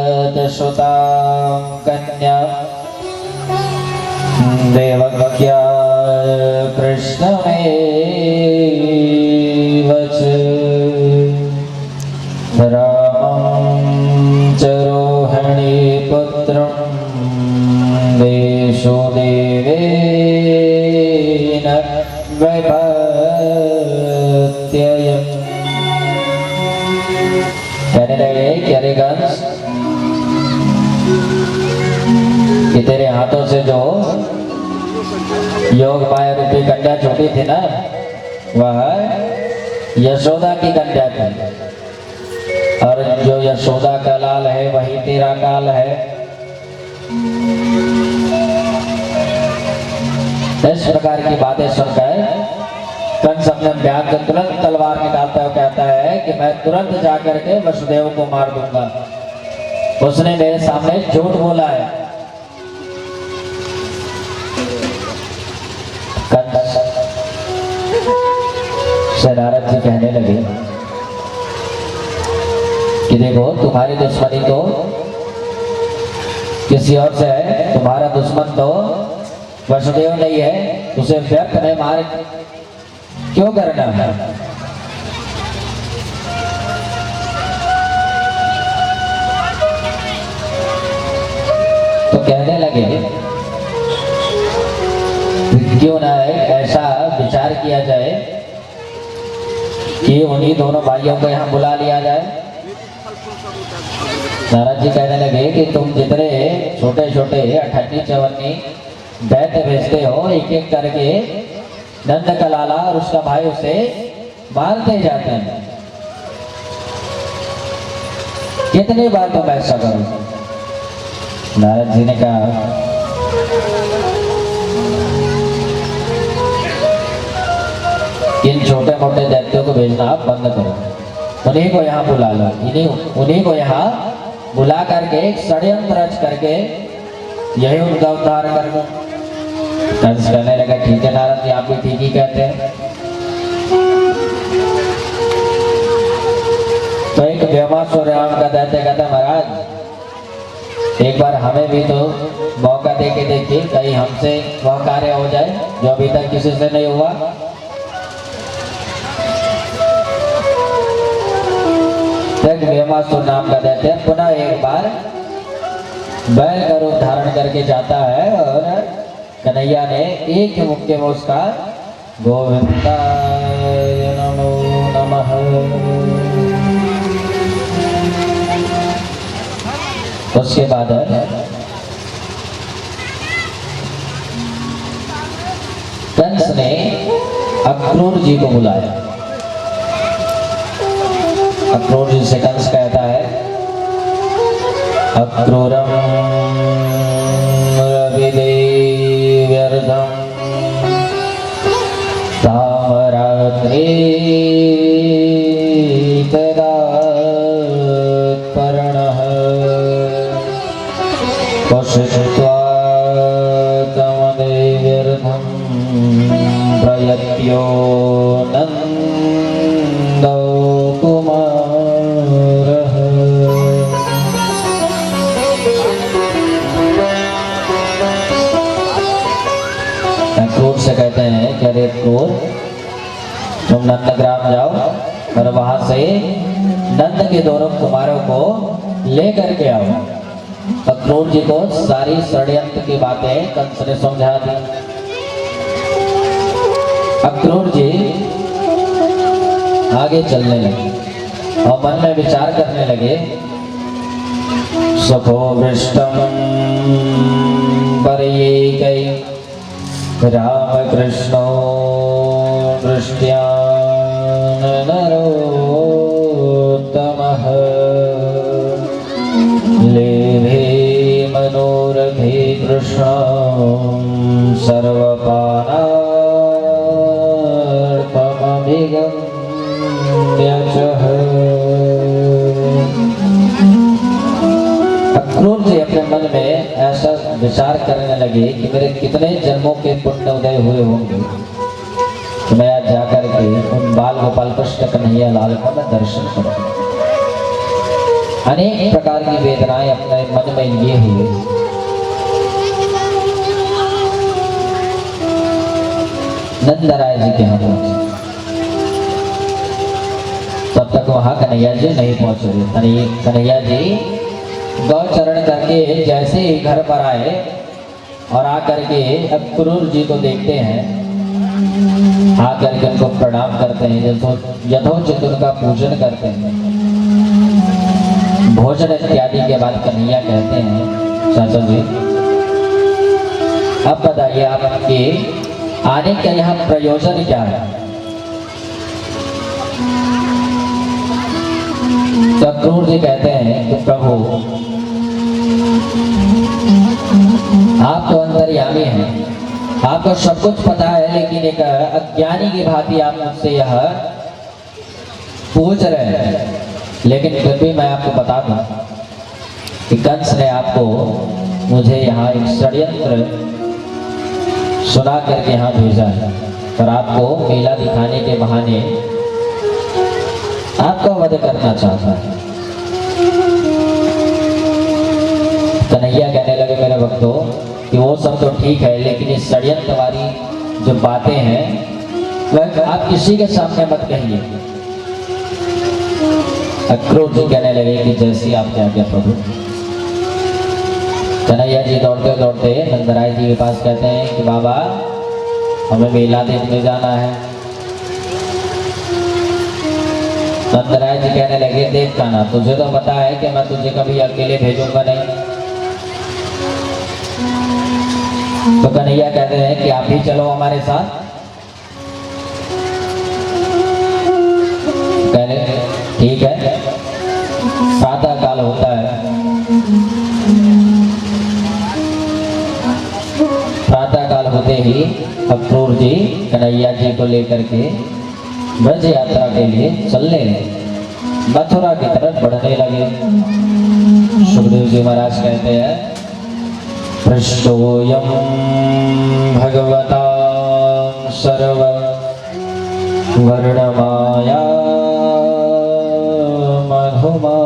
यशोदां कन्या देवक्या कृष्णमेव च रामं च रोहिणीपुत्रं वसुदेवेन वैभत्ययम्। कहने लगे कि अरे कंस, कि तेरे हाथों से जो योग माया रूपी कन्या छोटी थी ना, वह यशोदा की कन्या थी, और जो यशोदा का लाल है वही तेरा काल है। इस प्रकार की बातें सुनकर कंस अपने ब्याह से तुरंत तलवार निकालता हुआ कहता है कि मैं तुरंत जाकर के वसुदेव को मार दूंगा, उसने मेरे सामने झूठ बोला है। कंस से नारद जी कहने लगे कि देखो, तुम्हारी दुश्मनी तो किसी और से है, तुम्हारा दुश्मन तो वसुदेव नहीं है, उसे व्यर्थ में मार क्यों करना है? तो कहने लगे क्यों ना ऐसा विचार किया जाए कि उन्हीं दोनों भाइयों को यहाँ बुला लिया जाए। नारद जी कहने लगे कि तुम जितने छोटे छोटे 58-54 दैत्य भेजते हो, एक एक करके नंद का लाला और उसका भाई उसे मारते जाते हैं, कितनी बार तुम ऐसा करो? नारद जी ने कहा इन छोटे मोटे दैत्यों को भेजना आप बंद करो, उन्हीं को यहाँ बुला लो, उन्हीं को यहाँ बुला करके एक षड्यंत्र रच करके यही उनका उद्धार कर लो। कंस कहने लगा ठीक है नारद जी, आप भी ठीक ही कहते हैं। तो एक व्योमासुर राम का दैत्य कहता है महाराज, एक बार हमें भी तो मौका दे के देखिए, कहीं हमसे वह कार्य हो जाए जो अभी तक किसी से नहीं हुआ। एक व्योमासुर नाम का दैत्य पुनः एक बार बैल का रूप धारण करके जाता है और कन्हैया ने एक ही मुक्के में उसका गोविंदाय नमो नमः। उसके बाद कंस ने अक्रूर जी को बुलाया। अक्रूर जी से कंस कहता है अक्रूरम रविदेव्यर्धम तामरात्रि तदात्पर्णः पश्यत्वा तमदेव्यर्धम प्रयत्यो नन्दो कुमारः। क्रूर से कहते हैं कि अरे क्रूर, तुम नंदग्राम जाओ और वहां से नंद के दोनों कुमारों को लेकर के आओ। क्रूर जी को सारी षड्यंत्र की बातें कंस ने समझा दी। क्रूर जी आगे चलने लगे और मन में विचार करने लगे सखो वृष्टम परयेकै राम कृष्णो दृष्ट्यान नरोत्तमः लेभे मनोरथे कृष्णं सर्वपानार्थमभिगम्य च। अक्रूर जी अपने मन में ऐसा विचार करने लगे कि मेरे कितने जन्मों के पुण्य उदय हुए होंगे कि मैं आज जाकर के उन बाल गोपाल कृष्ण कन्हैया लाल का मैं दर्शन करूं। अनेक प्रकार की वेदनाएं अपने मन में लिए हुए नंदराय जी के यहाँ पहुंचे। तब तक वहां कन्हैया जी नहीं पहुंच रहे। कन्हैया जी गौ चरण करके जैसे ही घर पर आए और आकर के अब क्रूर जी को देखते हैं, आकर के उनको प्रणाम करते हैं, यथोचित उनका पूजन करते हैं। भोजन इत्यादि के बाद कन्हैया कहते हैं, चाचा जी अब बताइए आपके आने का यहाँ प्रयोजन क्या है? तो क्रूर जी कहते हैं कि प्रभु आप तो अंतर्यामी हैं, आपको सब कुछ पता है, लेकिन एक अज्ञानी की भांति आप मुझसे यह पूछ रहे हैं। लेकिन फिर भी मैं आपको बता दूं कि कंस ने आपको मुझे यहाँ एक षड्यंत्र सुना करके यहाँ भेजा है और आपको मेला दिखाने के बहाने आपका वध करना चाहता है। कन्हैया कहने लगे मेरे भक्तों कि वो सब तो ठीक है, लेकिन इस षड्यंत्र वाली जो बातें हैं वह आप किसी के सामने मत कहिए। क्रोध जी कहने लगे कि जैसी आपके आज्ञा प्रभु। कन्हैया जी दौड़ते दौड़ते नंदराय जी के पास कहते हैं कि बाबा हमें मेला देखने जाना है। नंदराय जी कहने लगे देख कान्हा, तुझे तो पता है कि मैं तुझे कभी अकेले भेजूंगा नहीं। तो कन्हैया कहते हैं कि आप भी चलो हमारे साथ। कहने ठीक है। प्रातः काल होता है, प्रातः काल होते ही क्रूर जी कन्हैया जी को लेकर के ब्रज यात्रा के लिए चलने लगे, मथुरा की तरफ बढ़ने लगे। सुखदेव जी महाराज कहते हैं पृष्ठोयं भगवता सर्व वर्णमाया मधुमा